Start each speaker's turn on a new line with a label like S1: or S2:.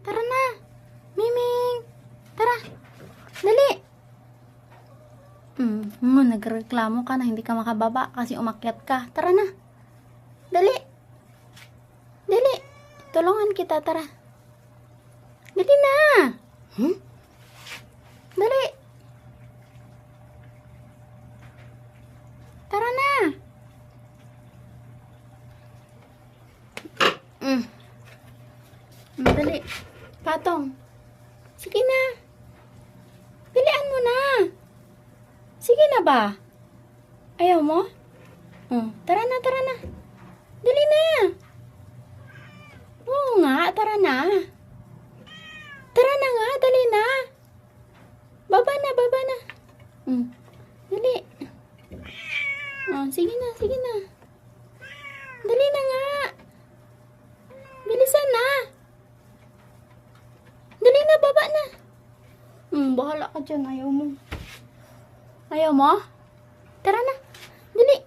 S1: Tara na. Miming. Tara. Dali. Nagreklamo ka na hindi ka makababa kasi umakyat ka. Tara na. Dali. Dali. Tulungan kita, tara. Dali na. Dali. Tara na. Dali. Patong. Sige na. Dalian mo na. Sige na ba? Ayaw mo? Tara na, tara na. Dali na. Oo nga, tara na. Tara na nga, dali na. Baba na, baba na. Dali. Sige na, sige na. Dali na nga. Bilisan na. Dali na, baba na. Bahala ka dyan, ayaw mo. Ayaw mo? Tara na. Dali.